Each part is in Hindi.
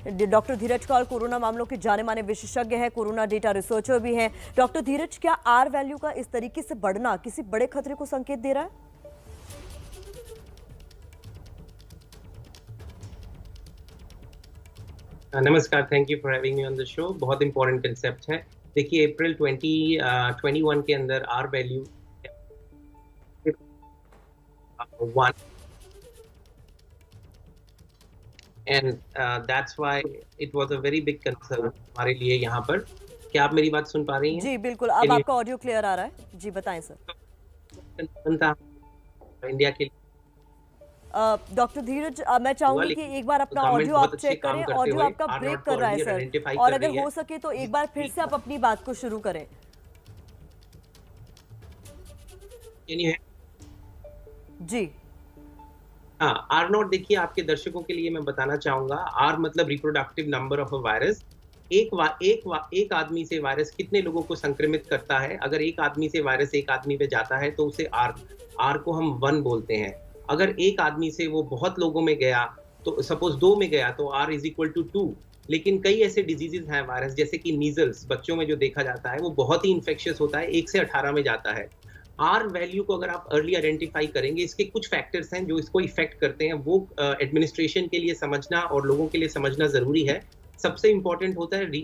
डॉक्टर धीरज कौर कोरोना मामलों के जाने माने विशेषज्ञ हैं, कोरोना डेटा रिसर्चर भी हैं। डॉक्टर धीरज, क्या आर वैल्यू का इस तरीके से बढ़ना किसी बड़े खतरे को संकेत दे रहा है? नमस्कार, thank you for having me on the show. बहुत इंपॉर्टेंट कंसेप्ट है। देखिए, अप्रैल 2021 के अंदर R value 1 and that's why it was a very big concern हमारे लिए यहाँ पर। क्या आप मेरी बात सुन पा रही हैं? जी बिल्कुल, अब आपका ऑडियो क्लियर आ रहा है। जी बताएं सर। कंसर्न था इंडिया के लिए। डॉक्टर धीरज, मैं चाहूंगी कि एक बार अपना ऑडियो आप चेक करें। ऑडियो आपका ब्रेक कर रहा है सर, और अगर हो सके तो एक बार फिर से आप अपनी बात को शुरू करें। जी हाँ, आर नॉट, देखिए आपके दर्शकों के लिए मैं बताना चाहूंगा, आर मतलब reproductive number of a virus. एक आदमी से वायरस कितने लोगों को संक्रमित करता है। अगर एक आदमी से वायरस एक आदमी पे जाता है तो उसे आर को हम 1 बोलते हैं। अगर एक आदमी से वो बहुत लोगों में गया, तो सपोज 2 में गया, तो R इज इक्वल टू 2। लेकिन कई ऐसे डिजीजेज हैं वायरस, जैसे कि मीजल्स बच्चों में जो देखा जाता है वो बहुत ही इन्फेक्शियस होता है, 1 से 18 में जाता है। आर वैल्यू को अगर आप अर्ली आइडेंटिफाई करेंगे, इसके कुछ फैक्टर्स हैं जो इसको इफेक्ट करते हैं, वो एडमिनिस्ट्रेशन के लिए समझना और लोगों के लिए समझना जरूरी है। सबसे इंपॉर्टेंट होता है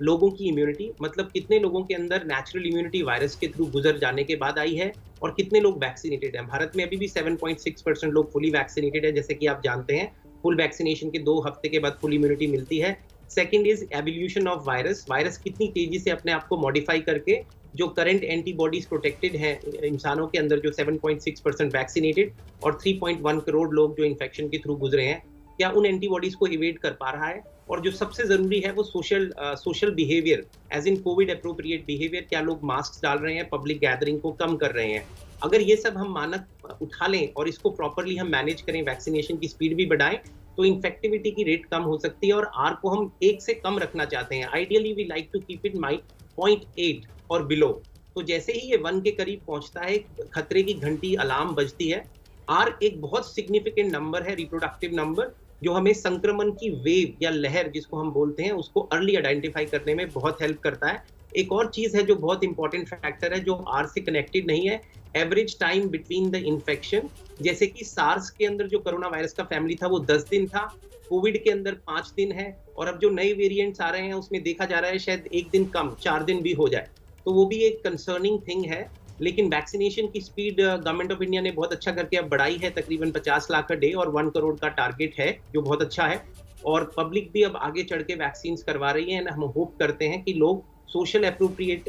लोगों की इम्यूनिटी, मतलब कितने लोगों के अंदर नेचुरल इम्यूनिटी वायरस के थ्रू गुजर जाने के बाद आई है और कितने लोग वैक्सीनेटेड हैं। भारत में अभी भी 7.6% लोग फुली वैक्सीनेटेड है, जैसे कि आप जानते हैं। फुल वैक्सीनेशन के 2 हफ्ते के बाद फुल इम्यूनिटी मिलती है। Second is evolution of virus. Virus कितनी तेजी से अपने आप को मॉडिफाई करके जो करंट एंटीबॉडीज प्रोटेक्टेड हैं इंसानों के अंदर, जो 7.6% वैक्सीनेटेड और 3.1 करोड़ लोग जो इन्फेक्शन के थ्रू गुजरे हैं, क्या उन एंटीबॉडीज को इवेड कर पा रहा है। और जो सबसे जरूरी है वो social behaviour, as in covid appropriate behaviour. क्या लोग मास्क डाल रहे हैं, पब्लिक गैदरिंग को कम कर रहे हैं। अगर ये सब हम मानक उठा लें और इसको प्रॉपरली हम मैनेज करें, वैक्सीनेशन की स्पीड भी बढ़ाएं, तो इन्फेक्टिविटी की रेट कम हो सकती है। और आर को हम 1 से कम रखना चाहते हैं। Ideally we like to keep it 0.8 और बिलो। तो जैसे ही ये 1 के करीब पहुंचता है, खतरे की घंटी अलार्म बजती है। आर एक बहुत सिग्निफिकेंट नंबर है, रिप्रोडक्टिव नंबर, जो हमें संक्रमण की वेव या लहर जिसको हम बोलते हैं, उसको अर्ली आइडेंटिफाई करने में बहुत हेल्प करता है। एक और चीज है जो बहुत इंपॉर्टेंट फैक्टर है, जो आर से कनेक्टेड नहीं है, average time between the infection. जैसे कि सार्स के अंदर जो कोरोना वायरस का फैमिली था वो 10 दिन था, कोविड के अंदर 5 दिन है, और अब जो नए वेरिएंट्स आ रहे हैं उसमें देखा जा रहा है शायद 1 दिन कम, 4 दिन भी हो जाए। तो वो भी एक कंसर्निंग थिंग है। लेकिन वैक्सीनेशन की स्पीड गवर्नमेंट ऑफ इंडिया ने बहुत अच्छा करके अब बढ़ाई है, तकरीबन 50 लाख डे और 1 करोड़ का टारगेट है, जो बहुत अच्छा है। और पब्लिक भी अब आगे चढ़ के वैक्सीन करवा रही है। हम होप करते हैं कि लोग social appropriate,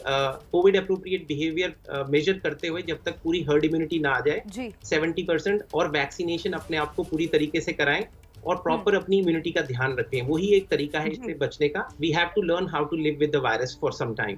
covid appropriate behaviour measure करते हुए, जब तक पूरी हर्ड इम्यूनिटी ना आ जाए 70%, और वैक्सीनेशन अपने आप को पूरी तरीके से कराएं और प्रॉपर अपनी इम्यूनिटी का ध्यान रखें। वही एक तरीका है इससे बचने का। We have to learn how to live with the virus for some time.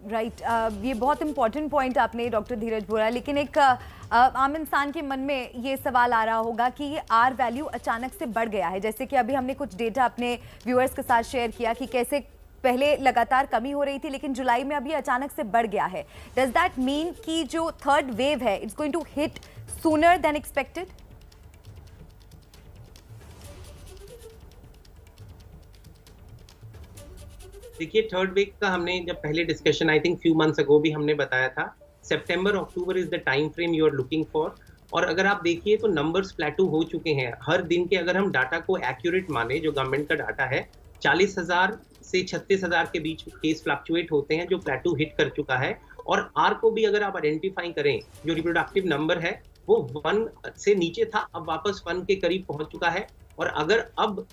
Right, ये बहुत इंपॉर्टेंट पॉइंट आपने डॉक्टर धीरज बोला। लेकिन एक आम इंसान के मन में ये सवाल आ रहा होगा कि ये आर वैल्यू अचानक से बढ़ गया है। जैसे कि अभी हमने कुछ डेटा अपने व्यूअर्स के साथ शेयर किया कि कैसे पहले लगातार कमी हो रही थी, लेकिन जुलाई में अभी अचानक से बढ़ गया है। डज दैट मीन कि जो थर्ड वेव है it's going to hit sooner than expected? देखिए, थर्ड वेव का हमने जब पहले discussion, I think few months ago भी हमने बताया था, September October is the time frame you are looking for. और अगर आप देखिए तो नंबर्स प्लेटू हो चुके हैं। हर दिन के अगर हम डाटा को एक्यूरेट माने, जो गवर्नमेंट का डाटा है, 40,000 से 36,000 के बीच केस फ्लक्चुएट होते हैं, जो प्लेटू हिट कर चुका है। और आर को भी अगर आप आइडेंटिफाई करें, जो रिप्रोडक्टिव नंबर है वो 1 से नीचे था, अब वापस 1 के करीब पहुंच चुका है। और अगर अब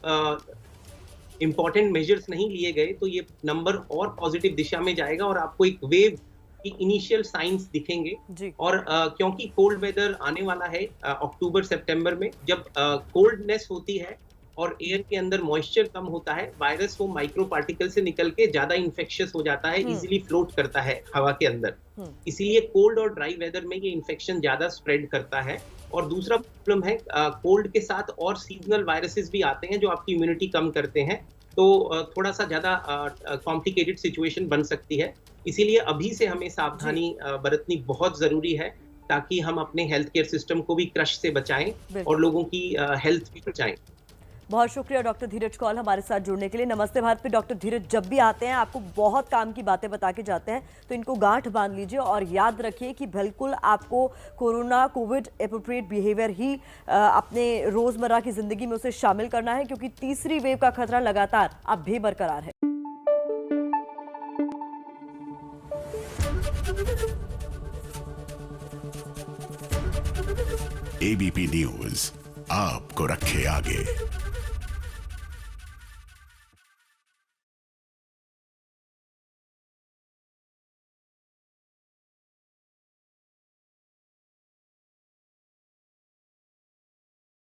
इंपॉर्टेंट मेजर्स नहीं लिए गए तो ये नंबर और पॉजिटिव दिशा में जाएगा और आपको एक वेव की इनिशियल साइंस दिखेंगे। और क्योंकि कोल्ड वेदर आने वाला है अक्टूबर सितंबर में, जब कोल्डनेस होती है और एयर के अंदर मॉइस्चर कम होता है, वायरस वो माइक्रो पार्टिकल से निकल के ज्यादा इन्फेक्शियस हो जाता है, इजीली फ्लोट करता है हवा के अंदर। इसीलिए कोल्ड और ड्राई वेदर में ये इन्फेक्शन ज्यादा स्प्रेड करता है। और दूसरा प्रॉब्लम है, कोल्ड के साथ और सीजनल वायरसेस भी आते हैं जो आपकी इम्यूनिटी कम करते हैं, तो थोड़ा सा ज्यादा कॉम्प्लिकेटेड सिचुएशन बन सकती है। इसीलिए अभी से हमें सावधानी बरतनी बहुत जरूरी है, ताकि हम अपने हेल्थ केयर सिस्टम को भी क्रश से बचाएं और लोगों की हेल्थ भी बचाएं। बहुत शुक्रिया डॉक्टर धीरज कौल हमारे साथ जुड़ने के लिए। नमस्ते भारत पे डॉक्टर धीरज जब भी आते हैं आपको बहुत काम की बातें बता के जाते हैं, तो इनको गांठ बांध लीजिए और याद रखिए कि बिल्कुल आपको कोविड एप्रोप्रिएट बिहेवियर ही अपने रोजमर्रा की जिंदगी में उसे शामिल करना है, क्योंकि तीसरी वेव का खतरा लगातार अब भी बरकरार है। एबीपी न्यूज आपको रखे आगे।